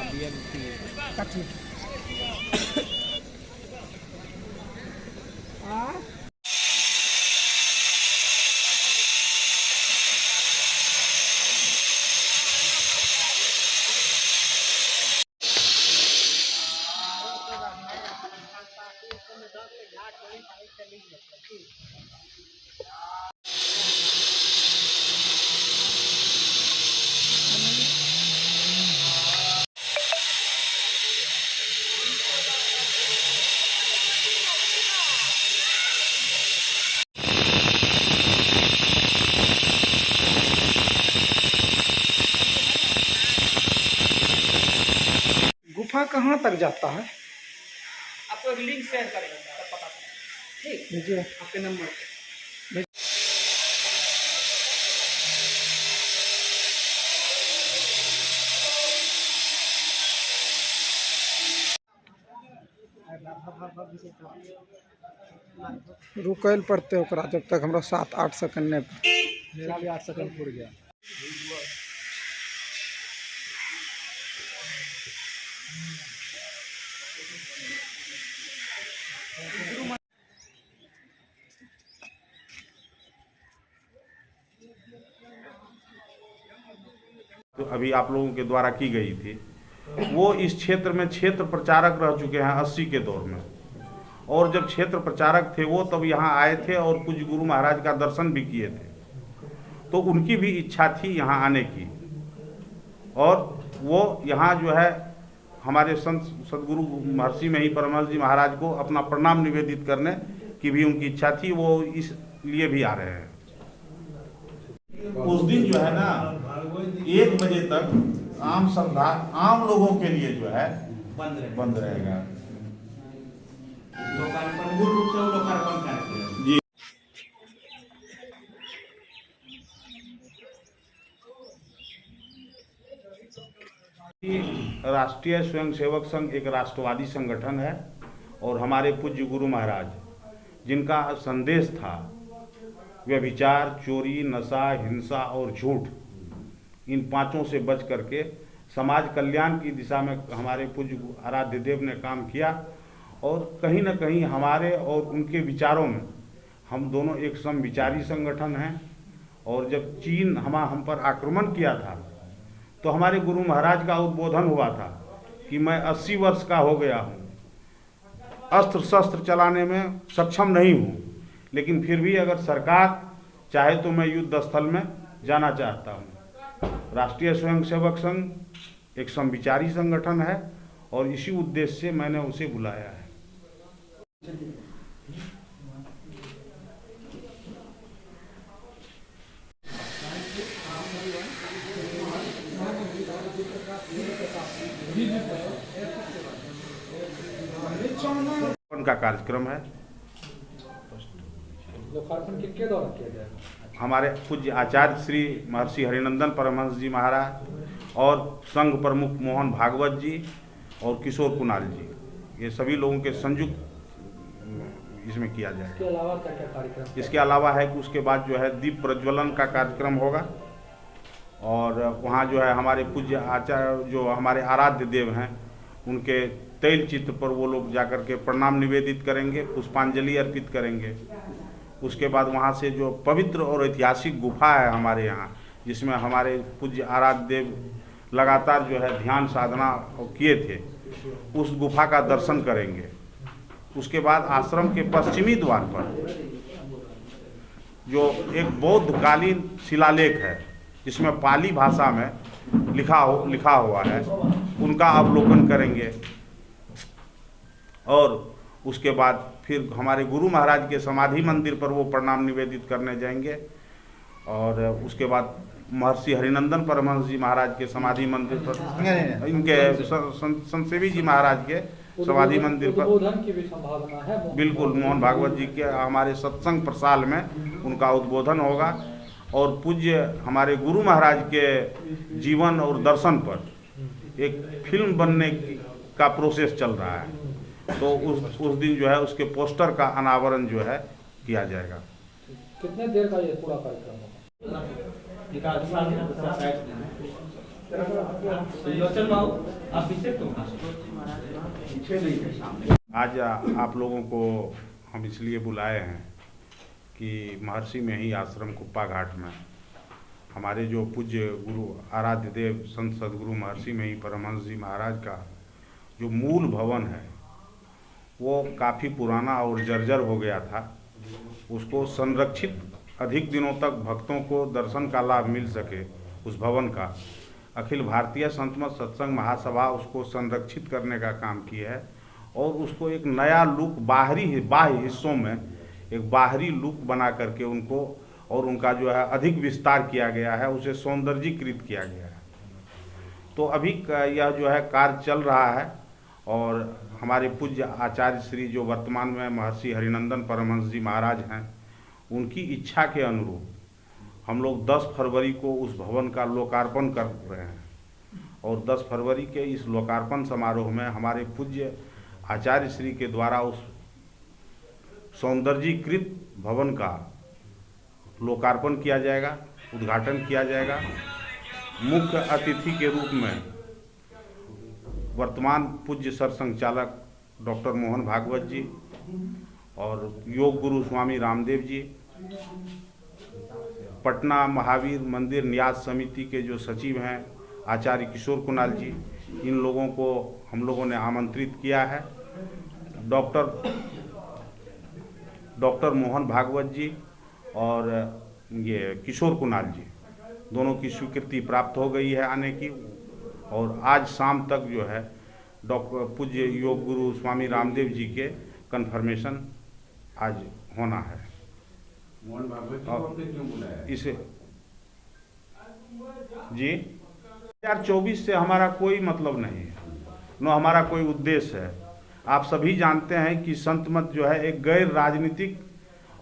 कथी गुफा कहाँ तक जाता है? आपको एक लिंक शेयर करेंगे तब पता चलेगा। ठीक, भेजिए आपके नंबर पे। रुकैल पड़ते ओकरा जब तक हमरा 7-8 सेकंड नहीं। मेरा भी 8 सेकंड पूर गया। तो अभी आप लोगों के द्वारा की गई थी, वो इस क्षेत्र में क्षेत्र प्रचारक रह चुके हैं 80 के दौर में। और जब क्षेत्र प्रचारक थे वो तब यहाँ आए थे और पूज्य गुरु महाराज का दर्शन भी किए थे, तो उनकी भी इच्छा थी यहाँ आने की। और वो यहाँ जो है हमारे संत सदगुरु महर्षि में ही परमहंस जी महाराज को अपना प्रणाम निवेदित करने की भी उनकी इच्छा थी, वो इसलिए भी आ रहे हैं। उस दिन जो है ना 1 बजे तक आम श्रद्धा आम लोगों के लिए जो है बंद रहेगा। लोकार्पण मूल रूप से वो लोकार्पण करते हैं जी। राष्ट्रीय स्वयंसेवक संघ एक राष्ट्रवादी संगठन है और हमारे पूज्य गुरु महाराज जिनका संदेश था व्यभिचार, चोरी, नशा, हिंसा और झूठ, इन 5 से बच करके समाज कल्याण की दिशा में हमारे पूज्य आराध्य देव ने काम किया। और कहीं न कहीं हमारे और उनके विचारों में हम दोनों एक समविचारी संगठन हैं। और जब चीन हम पर आक्रमण किया था तो हमारे गुरु महाराज का उद्बोधन हुआ था कि मैं 80 वर्ष का हो गया हूँ, अस्त्र शस्त्र चलाने में सक्षम नहीं हूँ, लेकिन फिर भी अगर सरकार चाहे तो मैं युद्ध स्थल में जाना चाहता हूँ। राष्ट्रीय स्वयंसेवक संघ एक समविचारी संगठन है और इसी उद्देश्य से मैंने उसे बुलाया है। उनका कार्यक्रम है। लोकार्पण किसके द्वारा किया जाएगा? हमारे पूज्य आचार्य श्री महर्षि हरिनंदन परमहंस जी महाराज और संघ प्रमुख मोहन भागवत जी और किशोर कुणाल जी, ये सभी लोगों के संयुक्त इसमें किया जाएगा। इसके अलावा क्या क्या कार्यक्रम? इसके अलावा है कि उसके बाद जो है दीप प्रज्वलन का कार्यक्रम होगा और वहाँ जो है हमारे पूज्य आचार्य जो हमारे आराध्य देव हैं उनके तैल चित्र पर वो लोग जाकर के प्रणाम निवेदित करेंगे, पुष्पांजलि अर्पित करेंगे। उसके बाद वहाँ से जो पवित्र और ऐतिहासिक गुफा है हमारे यहाँ, जिसमें हमारे पूज्य आराध्य देव लगातार जो है ध्यान साधना किए थे, उस गुफा का दर्शन करेंगे। उसके बाद आश्रम के पश्चिमी द्वार पर जो एक बौद्ध कालीन शिलालेख है जिसमें पाली भाषा में लिखा हुआ है, उनका अवलोकन करेंगे। और उसके बाद फिर हमारे गुरु महाराज के समाधि मंदिर पर वो प्रणाम निवेदित करने जाएंगे। और उसके बाद महर्षि हरिनंदन परमहंस जी महाराज के समाधि मंदिर पर, इनके संतसेवी जी महाराज के समाधि मंदिर पर उद्बोधन की भी संभावना है। बिल्कुल, मोहन भागवत जी के हमारे सत्संग प्रसाल में उनका उद्बोधन होगा। और पूज्य हमारे गुरु महाराज के जीवन और दर्शन पर एक फिल्म बनने का प्रोसेस चल रहा है, तो उस दिन जो है उसके पोस्टर का अनावरण जो है किया जाएगा। कितने देर का ये पूरा कार्यक्रम होगा? लोचन बाबू आप पीछे क्यों? आज आप लोगों को हम इसलिए बुलाए हैं कि महर्षि में ही आश्रम कुप्पा घाट में हमारे जो पूज्य गुरु आराध्य देव संत सदगुरु महर्षि में ही परमहंस जी महाराज का जो मूल भवन है वो काफ़ी पुराना और जर्जर हो गया था। उसको संरक्षित अधिक दिनों तक भक्तों को दर्शन का लाभ मिल सके उस भवन का अखिल भारतीय संतमत सत्संग महासभा उसको संरक्षित करने का काम किया है और उसको एक नया लुक बाह्य हिस्सों में एक बाहरी लुक बना करके उनको और उनका जो है अधिक विस्तार किया गया है, उसे सौंदर्यीकृत किया गया है। तो अभी यह जो है कार्य चल रहा है और हमारे पूज्य आचार्य श्री जो वर्तमान में महर्षि हरिनंदन परमहंस जी महाराज हैं उनकी इच्छा के अनुरूप हम लोग 10 फरवरी को उस भवन का लोकार्पण कर रहे हैं और 10 फरवरी के इस लोकार्पण समारोह में हमारे पूज्य आचार्य श्री के द्वारा उस सौंदर्यीकृत भवन का लोकार्पण किया जाएगा, उद्घाटन किया जाएगा। मुख्य अतिथि के रूप में वर्तमान पूज्य सरसंघचालक डॉक्टर मोहन भागवत जी और योग गुरु स्वामी रामदेव जी, पटना महावीर मंदिर न्यास समिति के जो सचिव हैं आचार्य किशोर कुणाल जी, इन लोगों को हम लोगों ने आमंत्रित किया है। डॉक्टर मोहन भागवत जी और ये किशोर कुणाल जी दोनों की स्वीकृति प्राप्त हो गई है आने की और आज शाम तक जो है डॉक्टर पूज्य योग गुरु स्वामी रामदेव जी के कन्फर्मेशन आज होना है। मोहन भागवत जी को आपने क्यों बुलाया? इसे जी 2024 से हमारा कोई मतलब नहीं है, न हमारा कोई उद्देश्य है। आप सभी जानते हैं कि संत मत जो है एक गैर राजनीतिक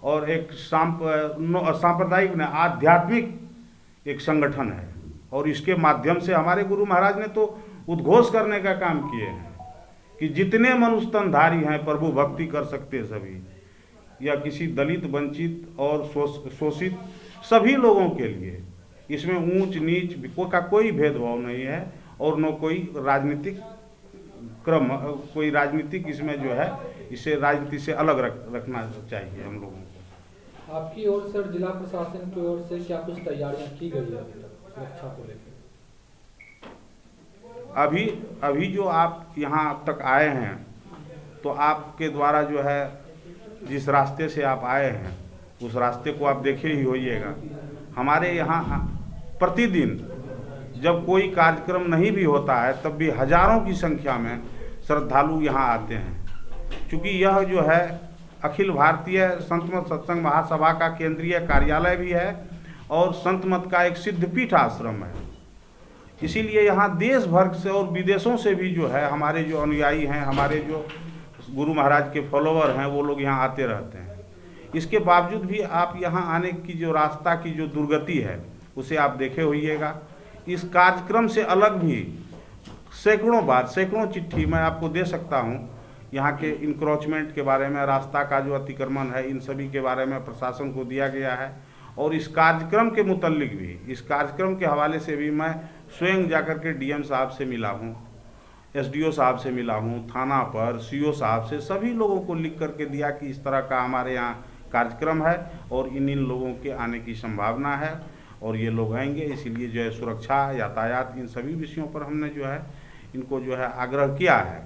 और एक सांप्रदायिक ने आध्यात्मिक एक संगठन है और इसके माध्यम से हमारे गुरु महाराज ने तो उद्घोष करने का काम किए हैं कि जितने मनुष्य तनधारी हैं प्रभु भक्ति कर सकते सभी, या किसी दलित वंचित और शोषित सभी लोगों के लिए इसमें ऊंच नीच का कोई भेदभाव नहीं है और न कोई राजनीतिक क्रम, कोई राजनीतिक इसमें जो है इसे राजनीति से अलग रखना चाहिए हम लोगों को। आपकी ओर से जिला प्रशासन की ओर से क्या कुछ तैयारियां की गई है अभी तक सुरक्षा को लेकर? अभी जो आप यहाँ तक आए हैं तो आपके द्वारा जो है जिस रास्ते से आप आए हैं उस रास्ते को आप देखे ही होइएगा। हमारे यहाँ प्रतिदिन जब कोई कार्यक्रम नहीं भी होता है तब भी हजारों की संख्या में श्रद्धालु यहाँ आते हैं। क्योंकि यह जो है अखिल भारतीय संत मत सत्संग महासभा का केंद्रीय कार्यालय भी है और संत मत का एक सिद्धपीठ आश्रम है। इसीलिए यहाँ देश भर से और विदेशों से भी जो है हमारे जो अनुयायी हैं, हमारे जो गुरु महाराज के फॉलोवर हैं, वो लोग यहाँ आते रहते हैं। इसके बावजूद भी आप यहाँ आने की जो रास्ता की जो दुर्गति है उसे आप देखे होइएगा। इस कार्यक्रम से अलग भी सैकड़ों चिट्ठी मैं आपको दे सकता हूँ यहाँ के इंक्रोचमेंट के बारे में, रास्ता का जो अतिक्रमण है, इन सभी के बारे में प्रशासन को दिया गया है। और इस कार्यक्रम के मुतल्लिक भी, इस कार्यक्रम के हवाले से भी मैं स्वयं जाकर के डीएम साहब से मिला हूँ, एसडीओ साहब से मिला हूँ, थाना पर सीओ साहब से, सभी लोगों को लिख करके दिया कि इस तरह का हमारे यहाँ कार्यक्रम है और इन लोगों के आने की संभावना है और ये लोग आएंगे। इसीलिए जो है सुरक्षा, यातायात, इन सभी विषयों पर हमने जो है इनको जो है आग्रह किया है।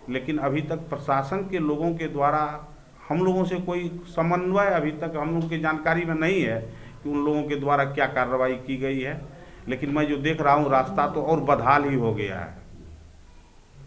लेकिन अभी तक प्रशासन के लोगों के द्वारा हम लोगों से कोई समन्वय अभी तक हम लोगों की जानकारी में नहीं है कि उन लोगों के द्वारा क्या कार्रवाई की गई है। लेकिन मैं जो देख रहा हूँ रास्ता तो और बदहाल ही हो गया है।